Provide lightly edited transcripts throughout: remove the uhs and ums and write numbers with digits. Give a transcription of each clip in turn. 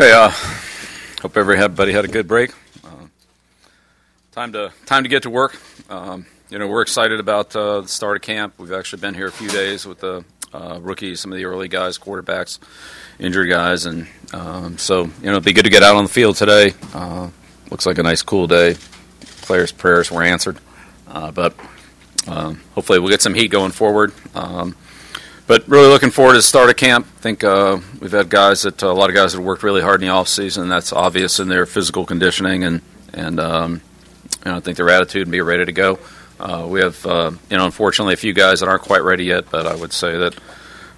Okay, hope everybody had a good break. Time to get to work. We're excited about the start of camp. We've actually been here a few days with the rookies, some of the early guys, quarterbacks, injured guys, and so it'd be good to get out on the field today. Looks like a nice, cool day. Players' prayers were answered, but hopefully we'll get some heat going forward. But really looking forward to the start of camp. I think we've had a lot of guys that have worked really hard in the off season. That's obvious in their physical conditioning and I think their attitude and be ready to go. We have unfortunately a few guys that aren't quite ready yet, but I would say that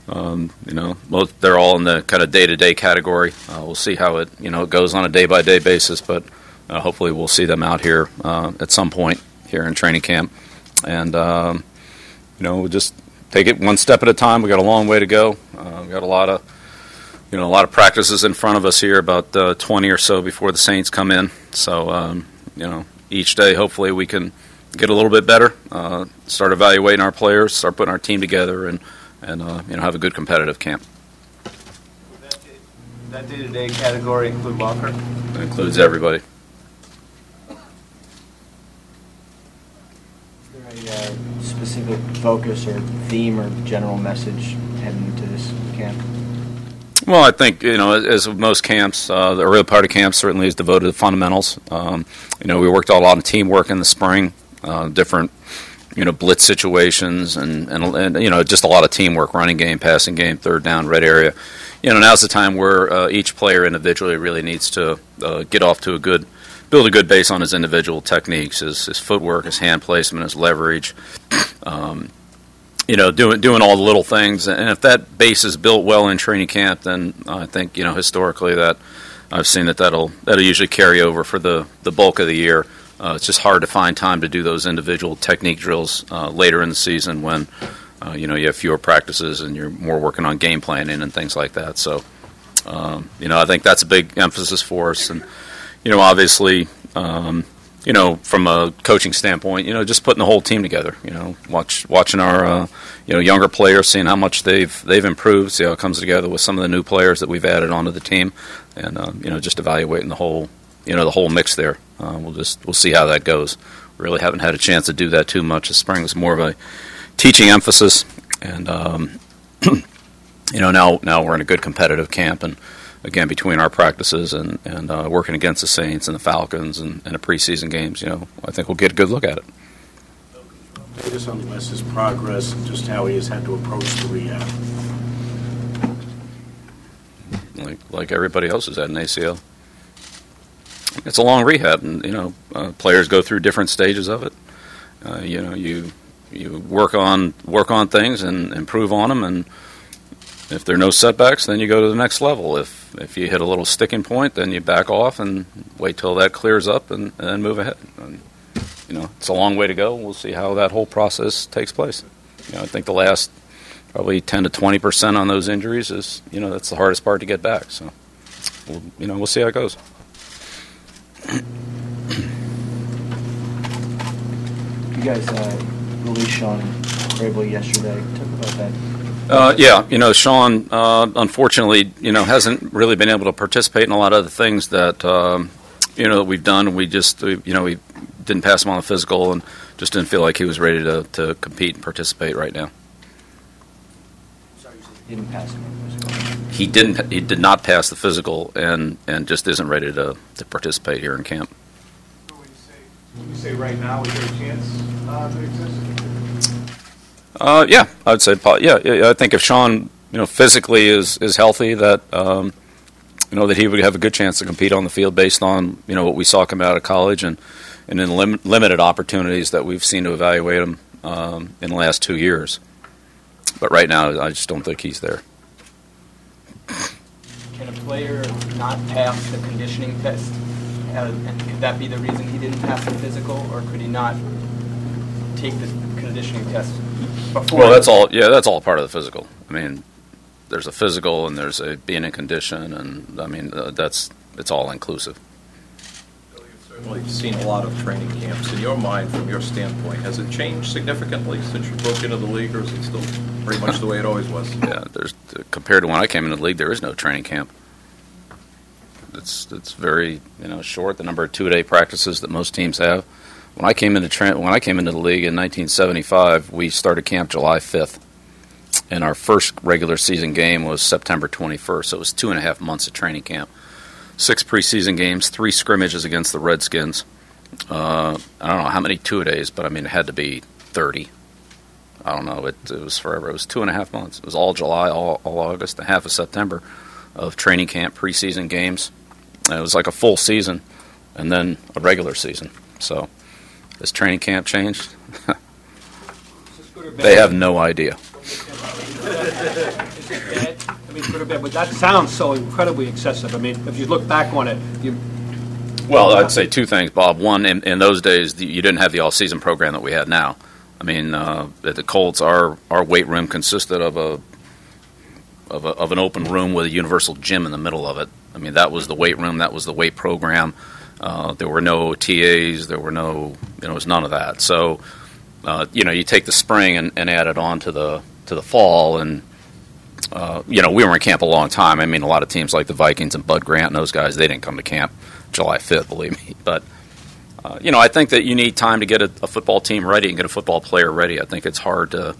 they're all in the kind of day-to-day category. We'll see how it goes on a day-by-day basis, but hopefully we'll see them out here at some point here in training camp, and we'll just take it one step at a time. We got a long way to go. We got a lot of practices in front of us here, about 20 or so before the Saints come in. So each day hopefully we can get a little bit better, start evaluating our players, start putting our team together, and have a good competitive camp. Would that day-to-day category include locker? It includes everybody. Is there a specific focus or theme or general message heading into this camp? Well, I think, as with most camps, the early part of camp certainly is devoted to fundamentals. We worked a lot of teamwork in the spring, different, blitz situations and just a lot of teamwork, running game, passing game, third down, red area. Now's the time where each player individually really needs to get off to build a good base on his individual techniques, his footwork, his hand placement, his leverage, doing all the little things. And if that base is built well in training camp, then I think, historically that I've seen that'll usually carry over for the bulk of the year. It's just hard to find time to do those individual technique drills later in the season when, you have fewer practices and you're more working on game planning and things like that. So, I think that's a big emphasis for us. And, obviously, from a coaching standpoint, just putting the whole team together. Watching our younger players, seeing how much they've improved, see how it comes together with some of the new players that we've added onto the team, and just evaluating the whole mix there. We'll see how that goes. We really haven't had a chance to do that too much. This spring was more of a teaching emphasis, and now we're in a good competitive camp, and again, between our practices and working against the Saints and the Falcons and the preseason games, I think we'll get a good look at it. Just on Wes's progress and just how he has had to approach the rehab. Like everybody else has had an ACL. It's a long rehab, and players go through different stages of it. You work on things and improve on them, and if there are no setbacks, then you go to the next level. If you hit a little sticking point, then you back off and wait till that clears up and then move ahead. And, it's a long way to go. We'll see how that whole process takes place. I think the last probably 10 to 20% on those injuries is, that's the hardest part to get back. So, we'll see how it goes. You guys released Sean Crable yesterday. Talk about that. Sean, unfortunately, hasn't really been able to participate in a lot of the things that, that we've done. We didn't pass him on the physical and just didn't feel like he was ready to compete and participate right now. Sorry, you said you didn't pass him on the physical. He did not pass the physical and just isn't ready to participate here in camp. So when you say right now, is there a chance to exist? Yeah, I would say, I think if Sean, physically is healthy, that, that he would have a good chance to compete on the field based on, what we saw coming out of college and in limited opportunities that we've seen to evaluate him in the last 2 years. But right now, I just don't think he's there. Can a player not pass the conditioning test? And could that be the reason he didn't pass the physical, or could he not take the conditioning test before? Well, that's all. Yeah, that's all part of the physical. I mean, there's a physical and there's a being in condition, and I mean it's all inclusive. Well, you've seen a lot of training camps. In your mind, from your standpoint, has it changed significantly since you broke into the league, or is it still pretty much the way it always was? Yeah, compared to when I came into the league, there is no training camp. It's very short. The number of 2-day practices that most teams have. When I came into the league in 1975, we started camp July 5th, and our first regular season game was September 21st. So it was 2.5 months of training camp, 6 preseason games, 3 scrimmages against the Redskins. I don't know how many 2-a-days, but I mean it had to be 30. I don't know. It was forever. It was 2.5 months. It was all July, all August, and half of September of training camp, preseason games. And it was like a full season, and then a regular season. So. Has training camp changed? They have no idea. I mean, good or bad, but that sounds so incredibly excessive. I mean, if you look back on it, Well, I'd say 2 things, Bob. One, in those days, you didn't have the all-season program that we had now. I mean, at the Colts, our weight room consisted of an open room with a universal gym in the middle of it. I mean, that was the weight room. That was the weight program. There were no TAs. There were no, it was none of that. So, you take the spring and add it on to the fall, and we were in camp a long time. I mean, a lot of teams like the Vikings and Bud Grant and those guys, they didn't come to camp July 5th, believe me. But I think that you need time to get a football team ready and get a football player ready. I think it's hard to,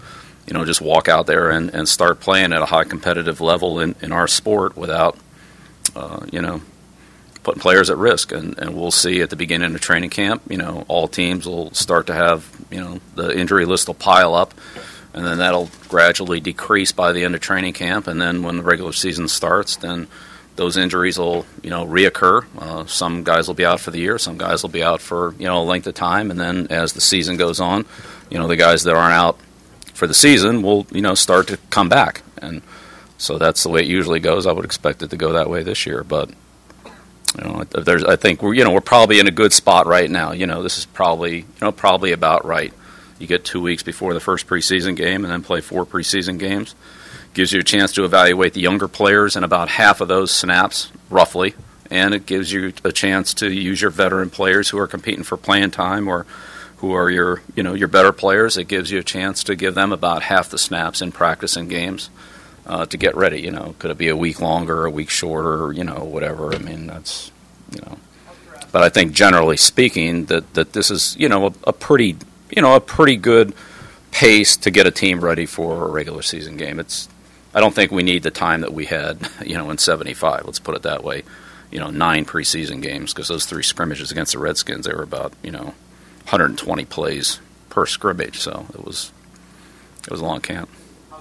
just walk out there and start playing at a high competitive level in our sport without, putting players at risk, and we'll see at the beginning of training camp, all teams will start to have, the injury list will pile up, and then that'll gradually decrease by the end of training camp, and then when the regular season starts, then those injuries will, reoccur. Some guys will be out for the year, some guys will be out for, a length of time, and then as the season goes on, the guys that aren't out for the season will, start to come back, and so that's the way it usually goes. I would expect it to go that way this year, but I think we're probably in a good spot right now. This is probably about right. You get 2 weeks before the first preseason game, and then play 4 preseason games. Gives you a chance to evaluate the younger players in about half of those snaps, roughly, and it gives you a chance to use your veteran players who are competing for playing time or who are your better players. It gives you a chance to give them about half the snaps in practice and games. To get ready, could it be a week longer, a week shorter, whatever. I mean, that's, But I think generally speaking, that this is, a pretty good pace to get a team ready for a regular season game. I don't think we need the time that we had, in '75. Let's put it that way. 9 preseason games, because those 3 scrimmages against the Redskins, they were about 120 plays per scrimmage. So it was a long camp.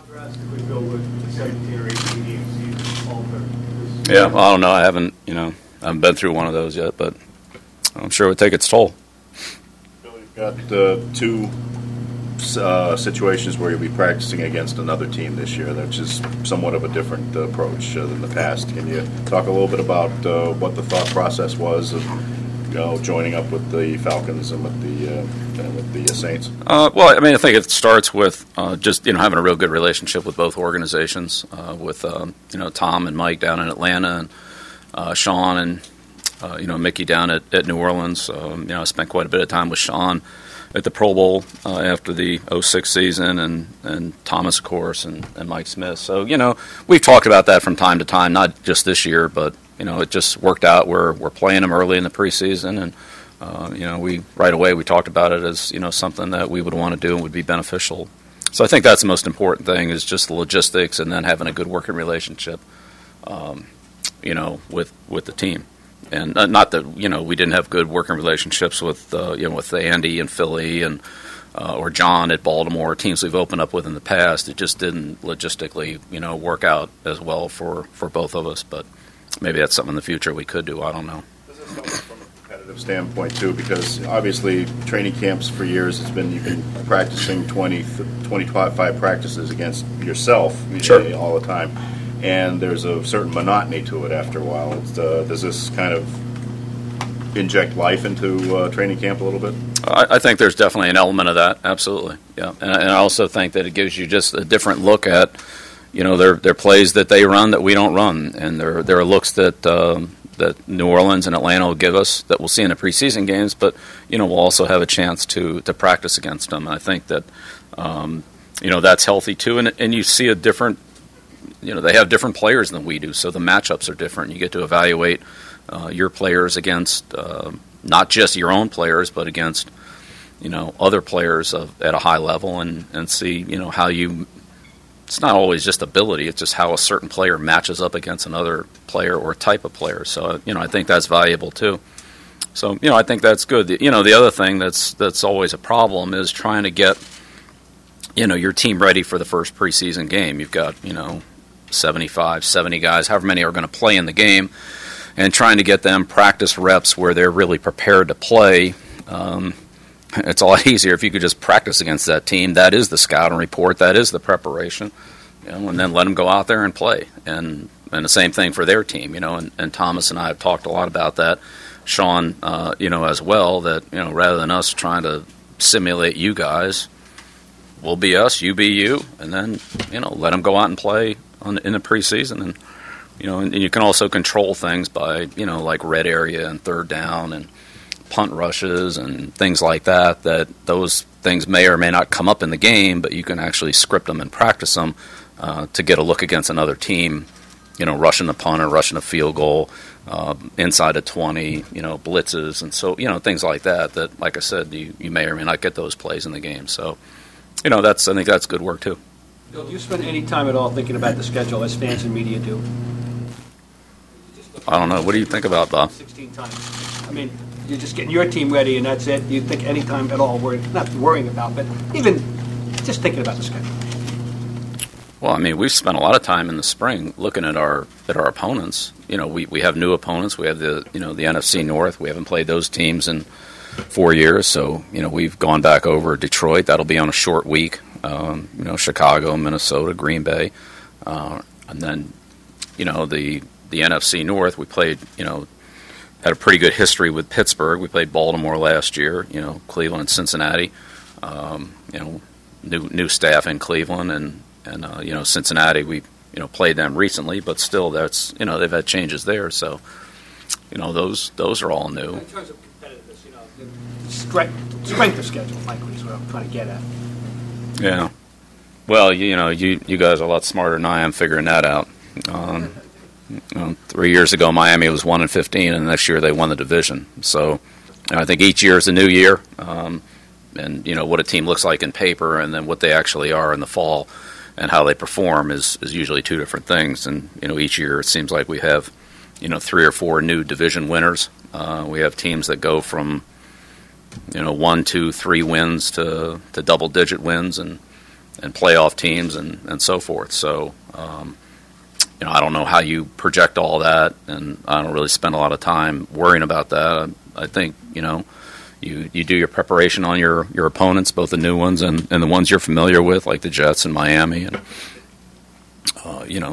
Drastically, Bill, with the 17 or 18 games you alter? Yeah, well, I don't know. I haven't been through one of those yet, but I'm sure it would take its toll. Bill, you've got 2 situations where you'll be practicing against another team this year, which is somewhat of a different approach than the past. Can you talk a little bit about what the thought process was of joining up with the Falcons and with the Saints? Well, I mean, I think it starts with just having a real good relationship with both organizations, with Tom and Mike down in Atlanta, and Sean and Mickey down at New Orleans. I spent quite a bit of time with Sean at the Pro Bowl after the '06 season, and Thomas, of course, and Mike Smith. So we've talked about that from time to time, not just this year, but it just worked out. We're playing them early in the preseason, and we right away we talked about it as something that we would want to do and would be beneficial. So I think that's the most important thing, is just the logistics, and then having a good working relationship, with the team. And not that we didn't have good working relationships with with Andy and Philly and or John at Baltimore, teams we've opened up with in the past. It just didn't logistically work out as well for both of us. But maybe that's something in the future we could do. I don't know. This is something from a competitive standpoint too, because obviously training camps for years you've been practicing 25 practices against yourself Sure. all the time. And there's a certain monotony to it after a while. Does this kind of inject life into training camp a little bit? I think there's definitely an element of that, absolutely. Yeah, and I also think that it gives you just a different look at, their plays that they run that we don't run, and there are looks that that New Orleans and Atlanta will give us that we'll see in the preseason games, but we'll also have a chance to practice against them. And I think that that's healthy too, and you see a different. They have different players than we do, so the matchups are different. You get to evaluate your players against not just your own players, but against other players at a high level, and see how you. It's not always just ability; it's just how a certain player matches up against another player or type of player. So I think that's valuable too. So I think that's good. The other thing that's always a problem is trying to get your team ready for the first preseason game. You've got 75, 70 guys, however many are going to play in the game, and trying to get them practice reps where they're really prepared to play. It's a lot easier if you could just practice against that team. That is the scouting report. That is the preparation, and then let them go out there and play. And the same thing for their team, and Thomas and I have talked a lot about that. Sean, as well, that, rather than us trying to simulate you guys, we'll be us, you be you, and then, let them go out and play in the preseason. And, and you can also control things by, like red area and third down and punt rushes and things like that, those things may or may not come up in the game, but you can actually script them and practice them to get a look against another team, rushing the punt or rushing a field goal, inside of 20, blitzes, and so, things like that, like I said, you may or may not get those plays in the game. So, I think that's good work too. Bill, do you spend any time at all thinking about the schedule as fans and media do? I don't know. What do you think about, Bob? 16 times. I mean, you're just getting your team ready, and that's it. Do you think any time at all, not worrying about, but even just thinking about the schedule? Well, I mean, we've spent a lot of time in the spring looking at our opponents. We have new opponents. We have the NFC North. We haven't played those teams in 4 years, so we've gone back over Detroit. That'll be on a short week. Chicago, Minnesota, Green Bay, and then the NFC North. We played had a pretty good history with Pittsburgh. We played Baltimore last year. Cleveland, Cincinnati. New staff in Cleveland and Cincinnati. We played them recently, but still that's they've had changes there. So those are all new. In terms of competitiveness, strength of schedule, likely is what I'm trying to get at. Yeah. Well, you guys are a lot smarter than I am figuring that out. 3 years ago, Miami was 1-15, and next year they won the division. So I think each year is a new year, and what a team looks like in paper, and then what they actually are in the fall, and how they perform is usually two different things. And each year it seems like we have 3 or 4 new division winners. We have teams that go from 1, 2, 3 wins to double-digit wins, and playoff teams and so forth. So. I don't know how you project all that, and I don't really spend a lot of time worrying about that. I think, you do your preparation on your opponents, both the new ones and the ones you're familiar with, like the Jets and Miami, and,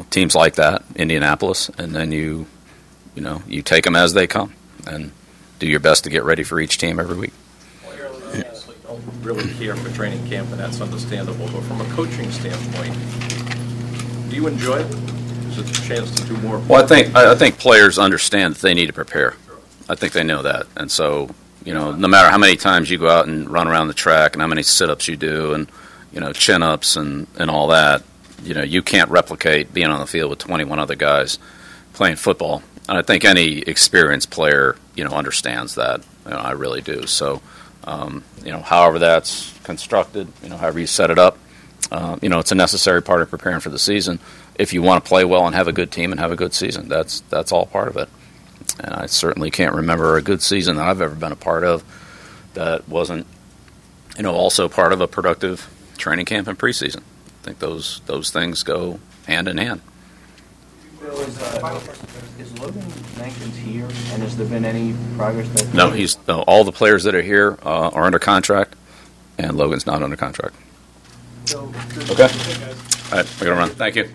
teams like that, Indianapolis, and then you take them as they come and do your best to get ready for each team every week. Players obviously don't really care for training camp, and that's understandable, but from a coaching standpoint, do you enjoy it? It's a chance to do more. Well, I think players understand that they need to prepare. I think they know that, and so no matter how many times you go out and run around the track, and how many sit-ups you do, and chin-ups and all that, you can't replicate being on the field with 21 other guys playing football. And I think any experienced player understands that. I really do. So however that's constructed, however you set it up, it's a necessary part of preparing for the season. If you want to play well and have a good team and have a good season, that's all part of it. And I certainly can't remember a good season that I've ever been a part of that wasn't, also part of a productive training camp and preseason. I think those things go hand in hand. Is Logan Mankins here, and has there been any progress? No, all the players that are here are under contract, and Logan's not under contract. Okay. All right, we're going to run. Thank you.